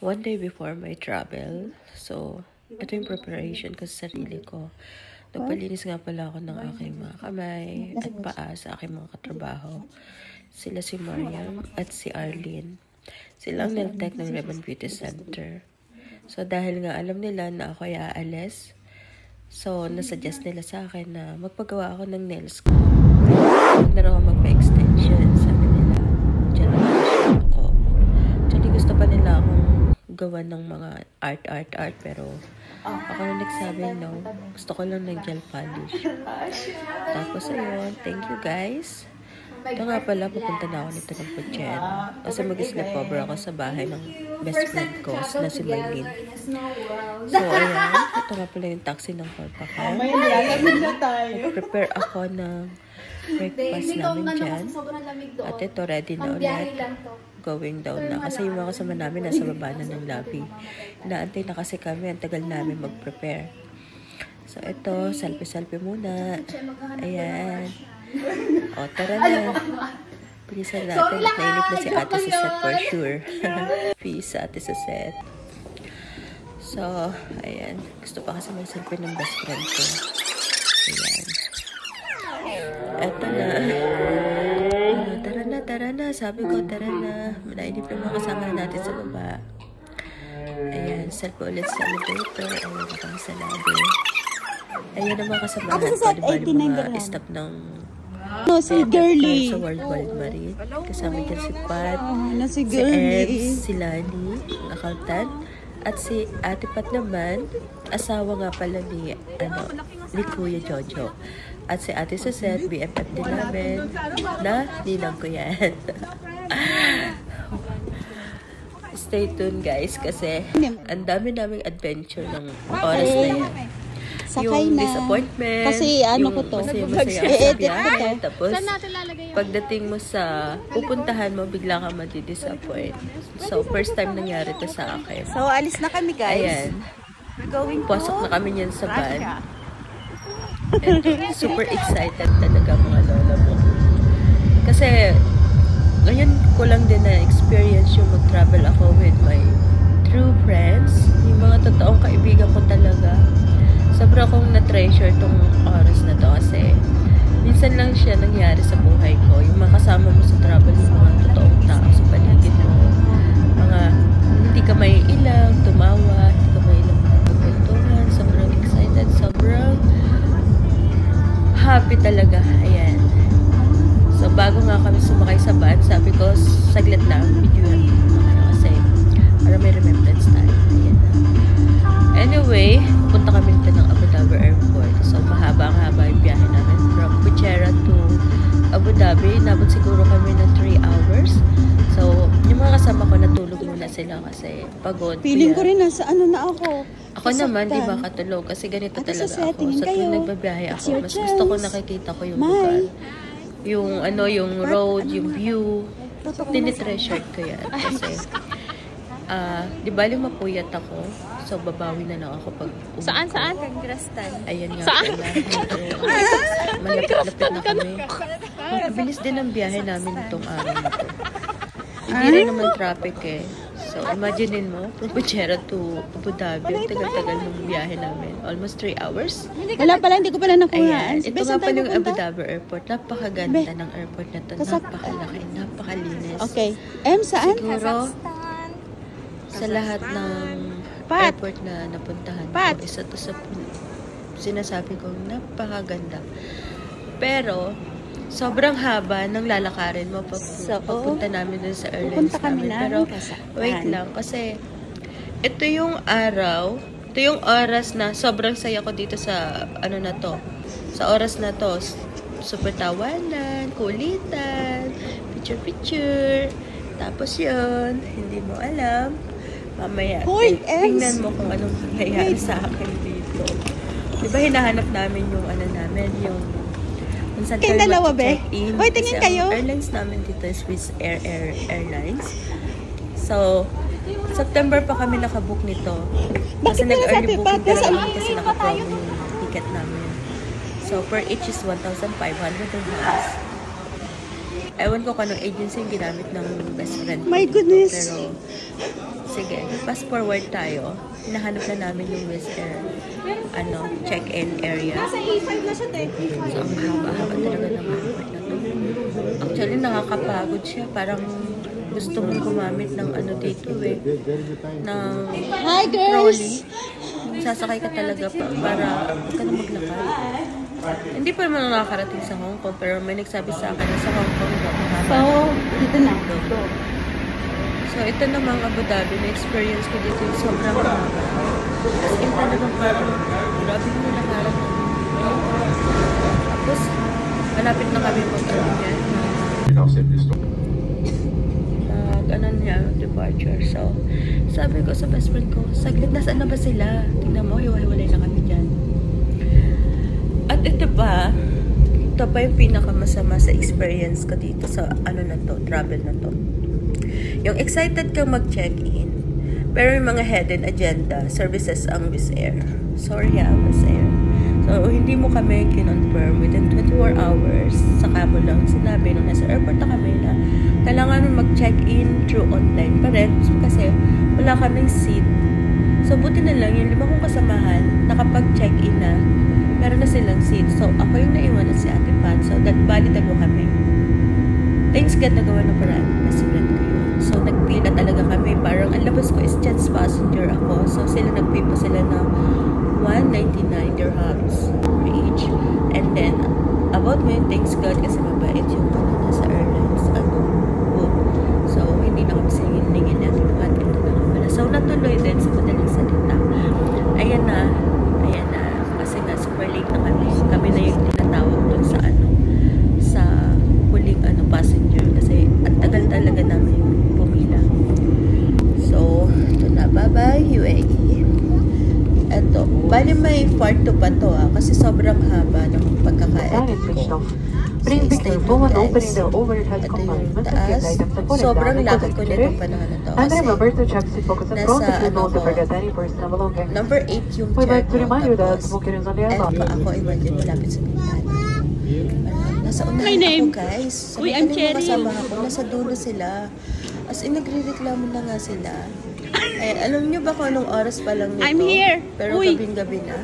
one day before my travel. So, ito yung preparation ko sa sarili ko. Nagpalinis nga pala ako ng aking mga kamay at paa sa aking mga katrabaho. Sila si Mariam at si Arlene. Silang nail tech ng Rebon Beauty Center. So, dahil nga alam nila na ako ay aalis, so, nasuggest nila sa akin na magpagawa ako ng nails ko. Huwag na raw magpa-extension, sabi nila. Diyan ako. Actually, gusto pa nila akong gawa ng mga art, pero ako na nagsabi, no, gusto ko lang ng gel polish. Tapos, ayun, thank you guys. Ito nga pala, pupunta na ako nito ng Puchera. Kasi mag-sleepover ako sa bahay ng best friend ko na si Maylin. So, ayan, ito nga pala yung taxi ng Corpa ko. Prepare ako ng breakfast namin dyan. At ito, ready na ulit. Going down na. Kasi yung mga kasama namin nasa baba na ng lobby. Inaantay na kasi kami. Ang tagal namin mag-prepare. So, ito. Selfie muna. Ayan. O, tara na. Bilisan natin. Nainip na si Ate Suzette for sure. Peace, Ate Suzette. So, ayan. Gusto pa kasi mag-selfie ng best friend ko. Ayan. Eto na. Tara na. Sabi ko, tara na. Nainip na mga kasama natin sa baba. Ayan, selfie ulit sa elevator. Ayan, kami sa lobby. Ayan ang mga kasama natin. Mga stop ng si Girly. Sa World Marine. Kasama dyan si Pat, si Ebs, si Lani, ang accountant. At si Ate Pat naman, asawa nga pala ni Kuya Jojo. At si Ate Suzette, BFF din namin, na ninang ko yan. Stay tuned guys, kasi ang dami naming adventure ng oras na yan. Sakay yung na. Disappointment, kasi ano ko to, masaya sa biyahe, tapos pagdating mo sa pupuntahan mo, bigla ka madi-disappoint. So, first time nangyari to sa akin. So, alis na kami guys. Ayan. Pasok na kami niyan sa van. And super excited talaga mga lola mo. Kasi, ngayon ko lang din na-experience yung mag-travel ako with my true friends. Yung mga totoong kaibigan ko talaga. Sobra kong na-treasure tong oras na to kasi minsan lang siya nangyari sa buhay ko. Yung makasama mo sa travel, yung mga totoong tao sa paligid mo. Mga hindi ka may ilang, tumawa, hindi ka may ilang magkwentuhan. Sobrang excited, sobrang happy talaga. Ayan. So, bago nga kami sumakay sa van, sabi ko, saglit lang, videohan ko kasi para may remembrance tayo. Ayan. Anyway, punta kami dito ng Abu Dhabi Airport. So, mahaba-haba yung biyahe namin from Puchera to Abu Dhabi. Nabot siguro kami ng 3 hours. So, yung mga kasama ko, natulog muna sila kasi pagod. Feeling ko rin nasa ano na ako. Ako naman, di ba katulog? Kasi ganito talaga ako. Sa tuwing nagbabiyahe ako, mas gusto ko nakikita ko yung lugar. Yung road, yung view. Tinitreasure ko yan. Kasi, di ba yung mapuyat ako? So, babawi na lang ako pag umuwi. Saan? Kagrastan. Ayan nga pala. Malapit-lapit na kami. Mabilis din ang biyahe namin itong araw na to. Hindi rin naman traffic eh. So, imaginein mo, from Puchera to Abu Dhabi, ang tagal-tagal ng biyahe namin. Almost 3 hours. Wala pala, hindi ko pala nakuha. Ayan, ito nga pala yung Abu Dhabi Airport. Napakaganda ng airport na to. Napakalaki, napakalinis. Okay. Saan? Siguro, sa lahat ng airport na napuntahan ko, isa to sa sinasabi kong napakaganda. Pero, sobrang haba ng lalakarin mo papunta namin dun sa airlines namin. Pero, wait lang. Kasi, ito yung araw, ito yung oras na sobrang saya ko dito sa, na to. Sa oras na to. Super tawanan, kulitan, picture. Tapos yun, hindi mo alam. Mamaya, tingnan mo kung anong nangyayari sa akin dito. Diba hinahanap namin yung yung kung saan tayo mag-check-in. Hoy, tingin kayo. Airlines namin dito is Swiss Airlines. So, September pa kami nakabook nito. Kasi nag-early booking pa naman kasi nakapromo yung ticket namin. So, per each is 1,500 dirhams. Ewan ko kung anong agency yung ginamit ng best friend ko. My goodness. Pero, sige, fast forward tayo. Hinahanap na namin yung Wizz Air, check-in area. Nasa A5 na siya, te. So, ang haba-haba talaga ng airport na to. Actually, nakakapagod siya. Parang gusto mong gumamit ng dito ng Hi, trolley. girls! Sasakay ka talaga para ka na maglakad. Hindi pa naman nakakarating sa Hong Kong, pero may nagsabi sa akin na sa Hong Kong So, dito na. So, ito namang Abu Dhabi, na-experience ko dito yung sobrang haba. As in, talagang parang grabe mo nakarat. Tapos, malapit na kami departure. So, sabi ko sa best friend ko, saglit, nasaan na ba sila? Tingnan mo, hiwa-hiwalay na kami dyan. At ito pa yung pinakamasama sa experience ko dito sa travel na to. Yung excited kang mag-check-in, pero yung mga hidden agenda, services ang Wizz Air. Sorry Wizz Air. So, hindi mo kami kinonfirm within 24 hours. Saka mo lang sinabi nung nasa airport na kami na kailangan mo mag-check-in through online pa rin. Kasi wala kaming seat. So, buti na lang yung 5 kong kasamahan, nakapag-check-in na. Meron na silang seat. So, ako yung naiwan at si Ate Pan. So, bali 2 kami. Thanks God nagawa ng paraan. Best friend ko yun. So, nagpila talaga kami. Parang ang labas ko is chance passenger ako. So, sila nagpay pa sila ng 199 dirhams for each. And then, about me, thanks God kasi mabait yung nasa airlines book. So, hindi na kami singin-lingin natin at ito na pala. So, natuloy din sa madaling salita. Ayan na. Kasi nga, super late na kami. Kami na yung tinatawag dun sa sa huling passenger. Kasi at tagal talaga namin pumila. So, ito na. Bye-bye, UAE. Eto, bali may part 2 pa to kasi sobrang haba ng pagkaka-edit ko. Please be careful when opening the overhead Ito yung compartment and taas. keep items upon Sobrang down laki and ko nito panahon na to. And Kasi remember to check seat pockets and front if you don't ko, forget any personal belongings. number 8 yung We'd chair like to ko. remind you that Tapos, smoking is on the and airlock. pa ako, imagine, malapit sa bintana. Nasa unahan My name. ako, guys. Uy, I'm Sabi Cherry. kasama ako, nasa dulo sila. As in, nagre-reklamo na nga sila. Eh, alam niyo ba kung anong oras pa lang nito? I'm here. Pero Uy. gabing-gabi na.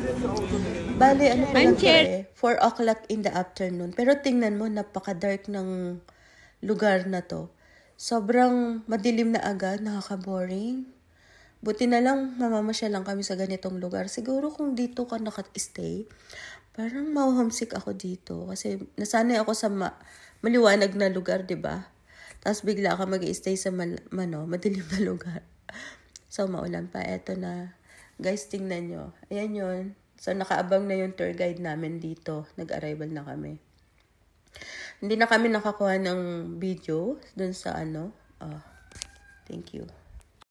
Bale, pa I'm lang to Cherry. 4 o'clock in the afternoon. Pero tingnan mo, napaka-dark ng lugar na to. Sobrang madilim na agad, nakaka-boring. Buti na lang, mamamasya lang kami sa ganitong lugar. Siguro kung dito ka naka-stay, parang ma-homesick ako dito. Kasi nasanay ako sa maliwanag na lugar, di ba? Tapos bigla ka mag-i-stay sa madilim na lugar. So, maulan pa. Eto na. Guys, tingnan nyo. Ayan yun. So, nakaabang na yung tour guide namin dito. Nag-arrival na kami. Hindi na kami nakakuha ng video dun sa thank you.